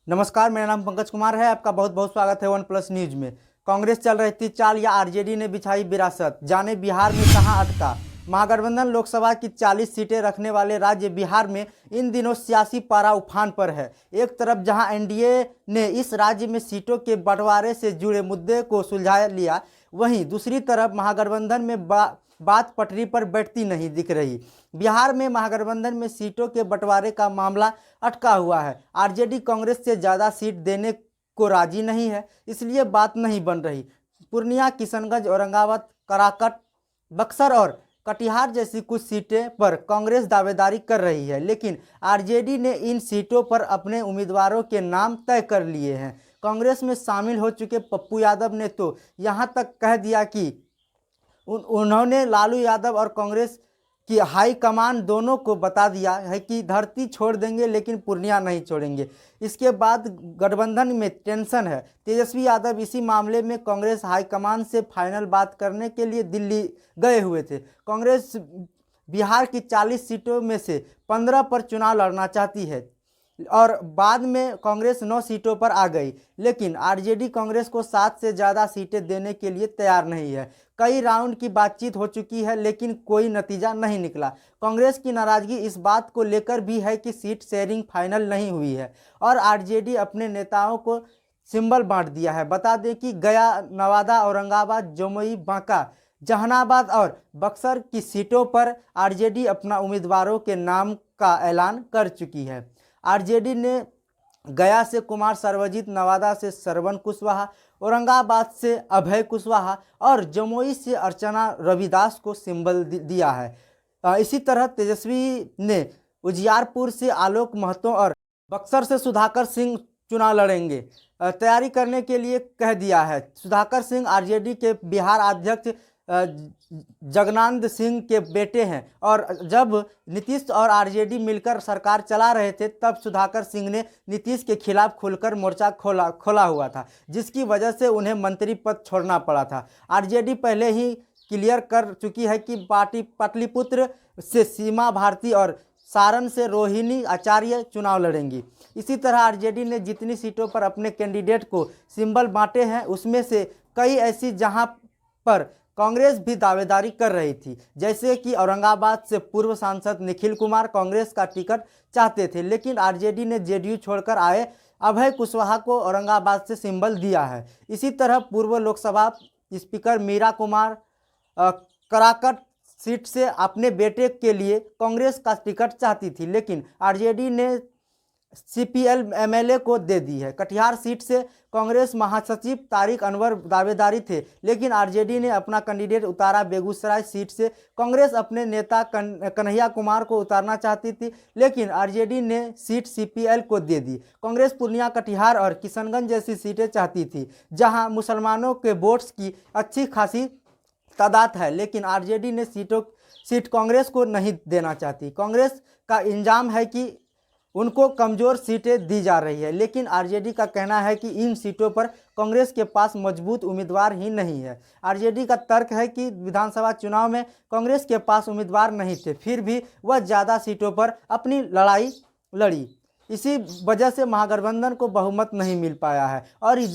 नमस्कार, मेरा नाम पंकज कुमार है। आपका बहुत बहुत स्वागत है वन प्लस न्यूज में। कांग्रेस चल रही थी चाल या आरजेडी ने बिछाई विरासत, जाने बिहार में कहां अटका। महागठबंधन लोकसभा की 40 सीटें रखने वाले राज्य बिहार में इन दिनों सियासी पारा उफान पर है। एक तरफ जहां एनडीए ने इस राज्य में सीटों के बंटवारे से जुड़े मुद्दे को सुलझा लिया, वहीं दूसरी तरफ महागठबंधन में बात पटरी पर बैठती नहीं दिख रही। बिहार में महागठबंधन में सीटों के बंटवारे का मामला अटका हुआ है। आरजेडी कांग्रेस से ज़्यादा सीट देने को राजी नहीं है, इसलिए बात नहीं बन रही। पूर्णिया, किशनगंज, औरंगाबाद, कराकट, बक्सर और कटिहार जैसी कुछ सीटें पर कांग्रेस दावेदारी कर रही है, लेकिन आरजेडी ने इन सीटों पर अपने उम्मीदवारों के नाम तय कर लिए हैं। कांग्रेस में शामिल हो चुके पप्पू यादव ने तो यहाँ तक कह दिया कि उन्होंने लालू यादव और कांग्रेस की हाईकमान दोनों को बता दिया है कि धरती छोड़ देंगे लेकिन पूर्णिया नहीं छोड़ेंगे। इसके बाद गठबंधन में टेंशन है। तेजस्वी यादव इसी मामले में कांग्रेस हाईकमान से फाइनल बात करने के लिए दिल्ली गए हुए थे। कांग्रेस बिहार की 40 सीटों में से 15 पर चुनाव लड़ना चाहती है और बाद में कांग्रेस 9 सीटों पर आ गई, लेकिन आरजेडी कांग्रेस को 7 से ज़्यादा सीटें देने के लिए तैयार नहीं है। कई राउंड की बातचीत हो चुकी है, लेकिन कोई नतीजा नहीं निकला। कांग्रेस की नाराजगी इस बात को लेकर भी है कि सीट शेयरिंग फाइनल नहीं हुई है और आरजेडी अपने नेताओं को सिंबल बांट दिया है। बता दें कि गया, नवादा, औरंगाबाद, जमुई, बांका, जहानाबाद और बक्सर की सीटों पर आरजेडी अपना उम्मीदवारों के नाम का ऐलान कर चुकी है। आरजेडी ने गया से कुमार सर्वजीत, नवादा से श्रवण कुशवाहा, औरंगाबाद से अभय कुशवाहा और जमुई से अर्चना रविदास को सिंबल दिया है। इसी तरह तेजस्वी ने उजियारपुर से आलोक महतो और बक्सर से सुधाकर सिंह चुनाव लड़ेंगे, तैयारी करने के लिए कह दिया है। सुधाकर सिंह आरजेडी के बिहार अध्यक्ष जगनांद सिंह के बेटे हैं और जब नीतीश और आरजेडी मिलकर सरकार चला रहे थे तब सुधाकर सिंह ने नीतीश के खिलाफ खुलकर मोर्चा खोला हुआ था, जिसकी वजह से उन्हें मंत्री पद छोड़ना पड़ा था। आरजेडी पहले ही क्लियर कर चुकी है कि पाटलिपुत्र से सीमा भारती और सारण से रोहिणी आचार्य चुनाव लड़ेंगी। इसी तरह आरजेडी ने जितनी सीटों पर अपने कैंडिडेट को सिंबल बांटे हैं, उसमें से कई ऐसी जहां पर कांग्रेस भी दावेदारी कर रही थी, जैसे कि औरंगाबाद से पूर्व सांसद निखिल कुमार कांग्रेस का टिकट चाहते थे, लेकिन आरजेडी ने जेडीयू छोड़कर आए अभय कुशवाहा को औरंगाबाद से सिंबल दिया है। इसी तरह पूर्व लोकसभा स्पीकर मीरा कुमार कराकट सीट से अपने बेटे के लिए कांग्रेस का टिकट चाहती थी, लेकिन आरजेडी ने सीपीएल एमएलए को दे दी है। कटिहार सीट से कांग्रेस महासचिव तारिक अनवर दावेदारी थे, लेकिन आरजेडी ने अपना कैंडिडेट उतारा। बेगूसराय सीट से कांग्रेस अपने नेता कन्हैया कुमार को उतारना चाहती थी, लेकिन आरजेडी ने सीट सीपीएल को दे दी। कांग्रेस पूर्णिया, कटिहार और किशनगंज जैसी सीटें चाहती थी, जहां मुसलमानों के वोट्स की अच्छी खासी तादाद है, लेकिन आरजेडी ने सीट कांग्रेस को नहीं देना चाहती। कांग्रेस का इल्जाम है कि उनको कमज़ोर सीटें दी जा रही है, लेकिन आरजेडी का कहना है कि इन सीटों पर कांग्रेस के पास मजबूत उम्मीदवार ही नहीं है। आरजेडी का तर्क है कि विधानसभा चुनाव में कांग्रेस के पास उम्मीदवार नहीं थे, फिर भी वह ज़्यादा सीटों पर अपनी लड़ाई लड़ी। इसी वजह से महागठबंधन को बहुमत नहीं मिल पाया है और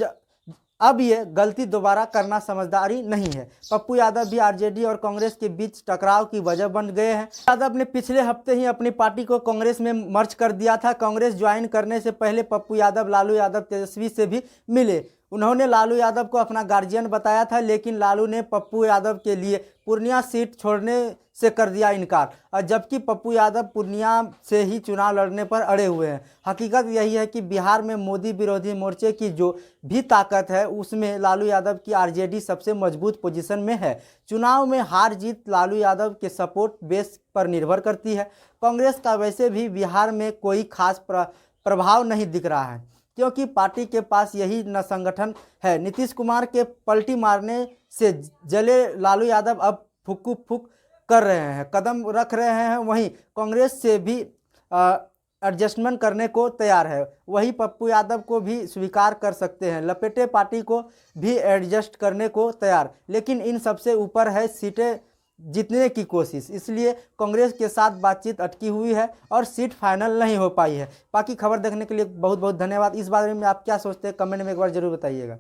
अब ये गलती दोबारा करना समझदारी नहीं है। पप्पू यादव भी आरजेडी और कांग्रेस के बीच टकराव की वजह बन गए हैं। यादव ने पिछले हफ्ते ही अपनी पार्टी को कांग्रेस में मर्ज कर दिया था। कांग्रेस ज्वाइन करने से पहले पप्पू यादव लालू यादव, तेजस्वी से भी मिले। उन्होंने लालू यादव को अपना गार्जियन बताया था, लेकिन लालू ने पप्पू यादव के लिए पूर्णिया सीट छोड़ने से कर दिया इनकार, और जबकि पप्पू यादव पूर्णिया से ही चुनाव लड़ने पर अड़े हुए हैं। हकीकत यही है कि बिहार में मोदी विरोधी मोर्चे की जो भी ताकत है, उसमें लालू यादव की आरजेडी सबसे मजबूत पोजीशन में है। चुनाव में हार जीत लालू यादव के सपोर्ट बेस पर निर्भर करती है। कांग्रेस का वैसे भी बिहार में कोई खास प्रभाव नहीं दिख रहा है, क्योंकि पार्टी के पास यही न संगठन है। नीतीश कुमार के पलटी मारने से जले लालू यादव अब फूक कर रहे हैं, कदम रख रहे हैं। वहीं कांग्रेस से भी एडजस्टमेंट करने को तैयार है, वही पप्पू यादव को भी स्वीकार कर सकते हैं। लपेटे पार्टी को भी एडजस्ट करने को तैयार, लेकिन इन सबसे ऊपर है सीटें जीतने की कोशिश, इसलिए कांग्रेस के साथ बातचीत अटकी हुई है और सीट फाइनल नहीं हो पाई है। बाकी खबर देखने के लिए बहुत बहुत धन्यवाद। इस बारे में आप क्या सोचते हैं कमेंट में एक बार जरूर बताइएगा।